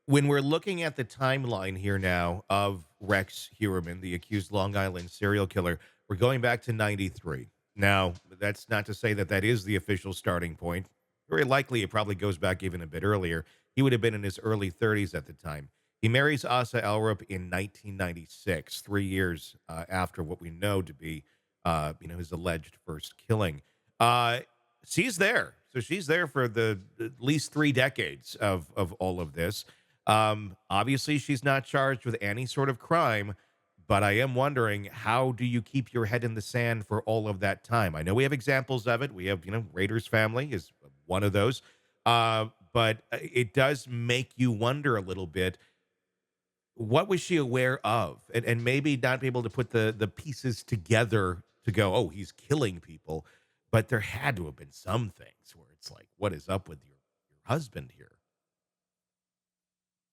When we're looking at the timeline here now of Rex Heuermann, the accused Long Island serial killer, we're going back to 93. Now, that's not to say that that is the official starting point. Very likely it probably goes back even a bit earlier. He would have been in his early 30s at the time. He marries Asa Ellerup in 1996, 3 years after what we know to be, his alleged first killing. Uh, she's there. So she's there for the at least 3 decades of all of this. Obviously, she's not charged with any sort of crime, but I am wondering, how do you keep your head in the sand for all of that time? I know we have examples of it. We have, Rader's family is one of those. But it does make you wonder a little bit. What was she aware of? And maybe not be able to put the pieces together to go, oh, he's killing people. But there had to have been some things where it's like, what is up with your husband here?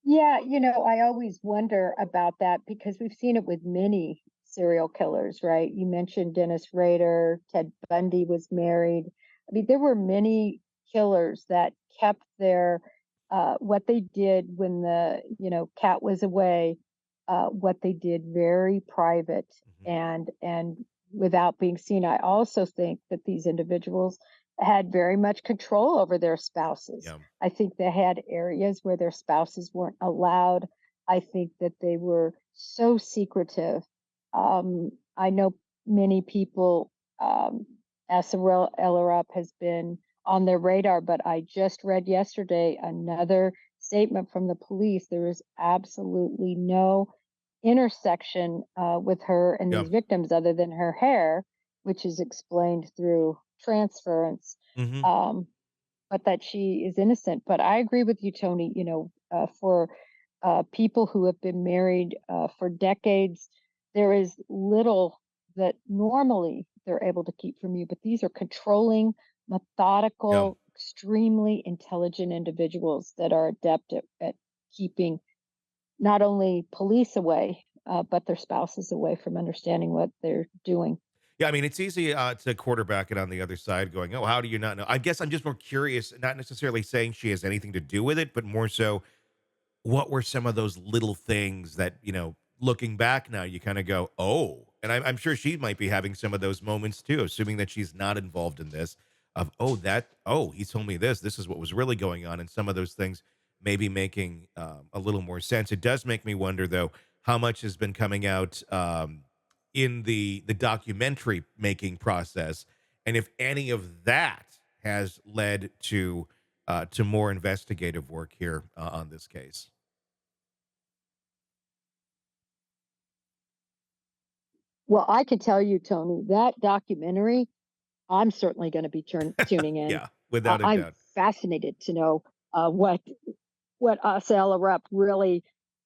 Yeah, I always wonder about that because we've seen it with many serial killers, right? You mentioned Dennis Rader, Ted Bundy was married. I mean, there were many killers that kept their what they did when the, cat was away, what they did very private Mhm. and without being seen. I also think that these individuals had very much control over their spouses. Yeah. I think they had areas where their spouses weren't allowed. I think that they were so secretive. I know many people, Asa Ellerup has been on their radar, but I just read yesterday another statement from the police. There is absolutely no intersection with her and Yeah. these victims other than her hair, which is explained through transference, Hmm. um, but that she is innocent. But I agree with you, Tony. For people who have been married for decades, there is little that normally they're able to keep from you. But these are controlling, Yeah. methodical, extremely intelligent individuals that are adept at keeping not only police away, but their spouses away from understanding what they're doing. Yeah, I mean, it's easy to quarterback it on the other side, going, "Oh, how do you not know?" I guess I'm just more curious, not necessarily saying she has anything to do with it, but more so, what were some of those little things that looking back now, you kind of go, "Oh," and I'm sure she might be having some of those moments too, assuming that she's not involved in this. Of oh, he told me this. This is what was really going on, and some of those things maybe making a little more sense. It does make me wonder, though, how much has been coming out in the documentary making process, and if any of that has led to more investigative work here on this case. Well, I can tell you, Tony, that documentary, I'm certainly going to be tuning in. Yeah, without a I'm doubt. fascinated to know what Asa Ellerup really,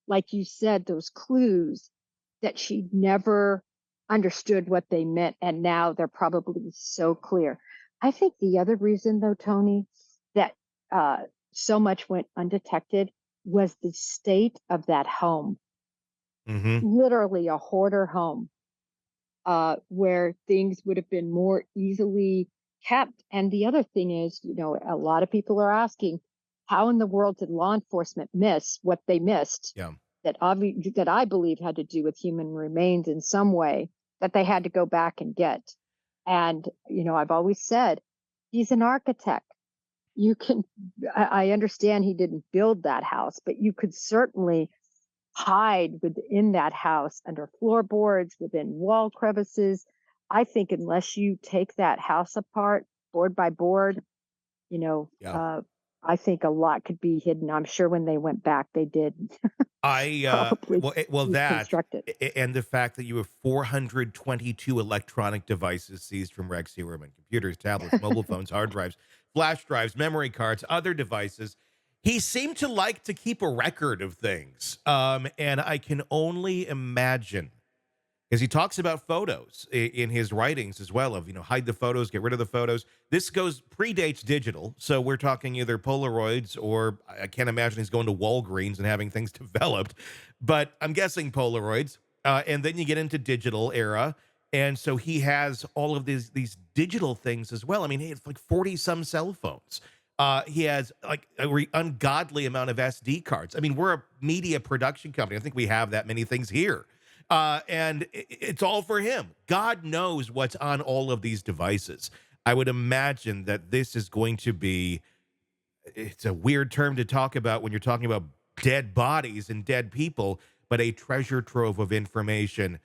like you said, those clues that she never understood what they meant, and now they're probably so clear. I think the other reason, though, Tony, that uh, so much went undetected was the state of that home. Mhm. Literally a hoarder home where things would have been more easily kept. And the other thing is, a lot of people are asking, how in the world did law enforcement miss what they missed? Yeah. That I believe had to do with human remains in some way that they had to go back and get. And I've always said he's an architect. You can, I understand he didn't build that house, but you could certainly hide within that house under floorboards, within wall crevices. I think unless you take that house apart board by board, you know, Yeah. uh, I think a lot could be hidden. I'm sure when they went back, they did I probably well that reconstruct it. and the fact that you have 422 electronic devices seized from Rex Heuermann, computers, tablets, mobile phones, hard drives, flash drives, memory cards, other devices. He seemed to like to keep a record of things. And I can only imagine, because he talks about photos in his writings as well, of hide the photos, get rid of the photos. This goes predates digital, so we're talking either Polaroids, or I can't imagine he's going to Walgreens and having things developed, but I'm guessing Polaroids. And then you get into digital era, and so he has all of these digital things as well. I mean, he has like 40 some cell phones. He has like ungodly amount of SD cards. I mean, we're a media production company. I think we have that many things here. And it's all for him. God knows what's on all of these devices. I would imagine that this is going to be, it's a weird term to talk about when you're talking about dead bodies and dead people, but a treasure trove of information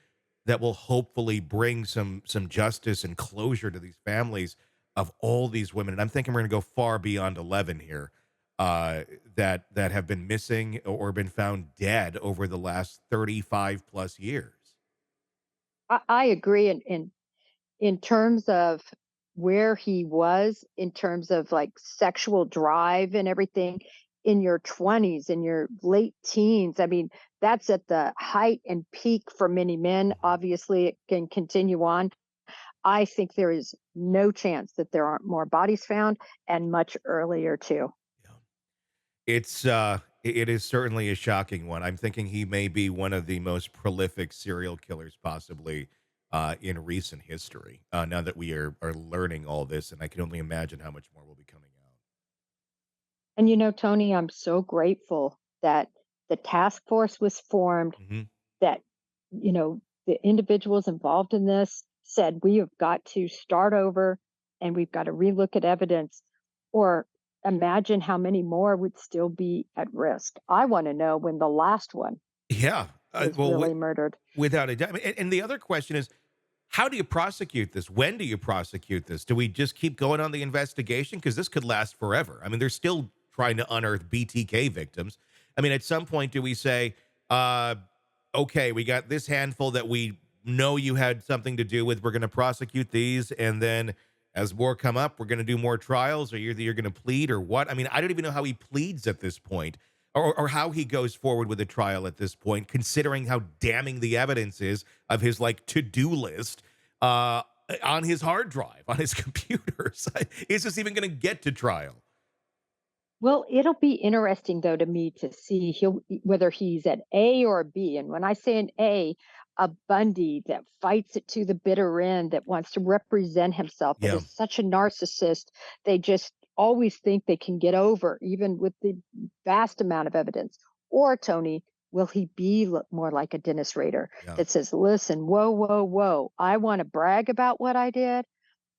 that will hopefully bring some justice and closure to these families of all these women. And I'm thinking we're going to go far beyond 11 here, that have been missing or been found dead over the last 35 plus years. I agree in terms of where he was, in terms of like sexual drive and everything in your 20s, in your late teens. I mean, that's at the height and peak for many men. Mhm. Obviously, it can continue on. I think there is no chance that there aren't more bodies found, and much earlier too. Yeah. It is certainly a shocking one. I'm thinking he may be one of the most prolific serial killers possibly in recent history. Now that we are learning all this, and I can only imagine how much more will be coming out. And Tony, I'm so grateful that the task force was formed, Hmm. that the individuals involved in this said we have got to start over and we've got to relook at evidence, or imagine how many more would still be at risk. I want to know when the last one Yeah. was really murdered. Without a doubt. I mean, and the other question is, how do you prosecute this? When do you prosecute this? Do we just keep going on the investigation? Because this could last forever. I mean, they're still trying to unearth BTK victims. I mean, at some point, do we say, uh, okay, we got this handful that we know you had something to do with. We're going to prosecute these. And then as more come up, we're going to do more trials, or either you're going to plead or what? I mean, I don't even know how he pleads at this point, or how he goes forward with a trial at this point, considering how damning the evidence is of his like to-do list uh, on his hard drive, on his computers. Is this even going to get to trial? Well, it'll be interesting though to me to see whether he's at A or B. And when I say an a Bundy that fights it to the bitter end, that wants to represent himself, that Yeah. is such a narcissist. They just always think they can get over, even with the vast amount of evidence. Or Tony, will he be more like a Dennis Rader Yeah. that says, "Listen, whoa, whoa, whoa! I want to brag about what I did.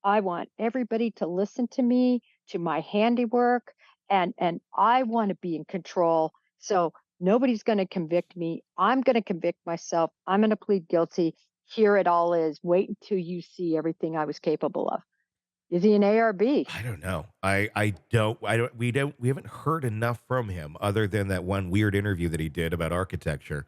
I want everybody to listen to me, to my handiwork, and I want to be in control. So nobody's going to convict me. I'm going to convict myself. I'm going to plead guilty. Here it all is. Wait until you see everything I was capable of." Is he an A or B? I don't know. We haven't heard enough from him other than that one weird interview that he did about architecture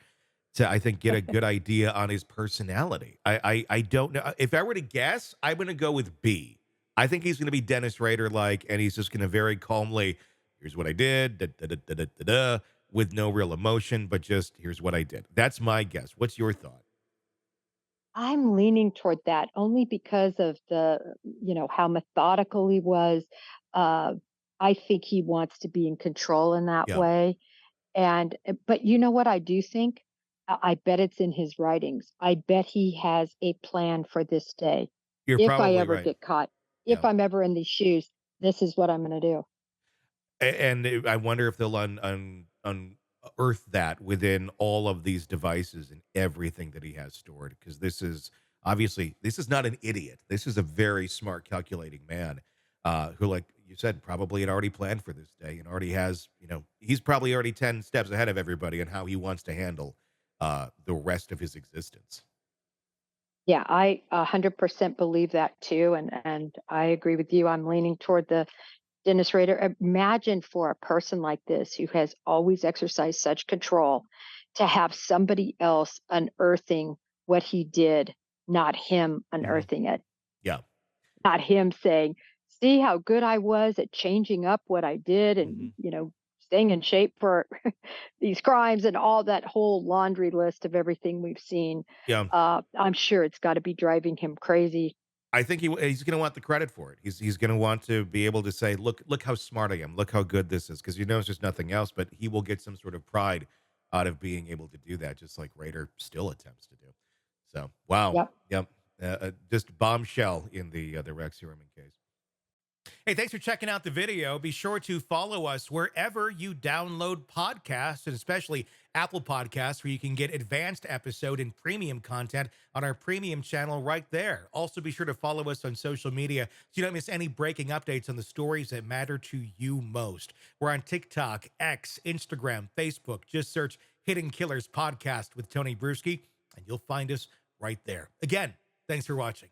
to, I think, get a good idea on his personality. I don't know. If I were to guess, I'm going to go with B. I think he's going to be Dennis Rader like, and he's just going to very calmly, here's what I did, da, da, da, da, da, da, da, with no real emotion, but just here's what I did. That's my guess. What's your thought? I'm leaning toward that only because of how methodical he was. Uh, I think he wants to be in control in that Yeah, way. But you know what I do think? I bet it's in his writings. I bet he has a plan for this day. you're If I probably ever right. get caught, Yeah. if I'm ever in these shoes, this is what I'm going to do. And I wonder if they'll unearth that within all of these devices and everything that he has stored. Because this is not an idiot. This is a very smart, calculating man who, like you said, probably had already planned for this day and already has, he's probably already 10 steps ahead of everybody on how he wants to handle the rest of his existence. Yeah, I 100% believe that too, and I agree with you. I'm leaning toward the Dennis Rader. Imagine for a person like this who has always exercised such control to have somebody else unearthing what he did, not him Hmm. unearthing it, Yeah. not him saying, "See how good I was at changing up what I did Hmm. and, staying in shape for these crimes," and all that whole laundry list of everything we've seen. Yeah. I'm sure it's got to be driving him crazy. I think he's going to want the credit for it. He's going to want to be able to say, look how smart I am. Look how good this is," because he knows there's nothing else. But he will get some sort of pride out of being able to do that, just like Raider still attempts to do. So, wow, Yep. yep, just bombshell in the Rex Heuermann case. Hey, thanks for checking out the video. Be sure to follow us wherever you download podcasts, and especially Apple Podcasts, where you can get advanced episode and premium content on our premium channel right there. Also, be sure to follow us on social media so you don't miss any breaking updates on the stories that matter to you most. We're on TikTok, X, Instagram, Facebook. Just search Hidden Killers Podcast with Tony Brueski, and you'll find us right there. Again, thanks for watching.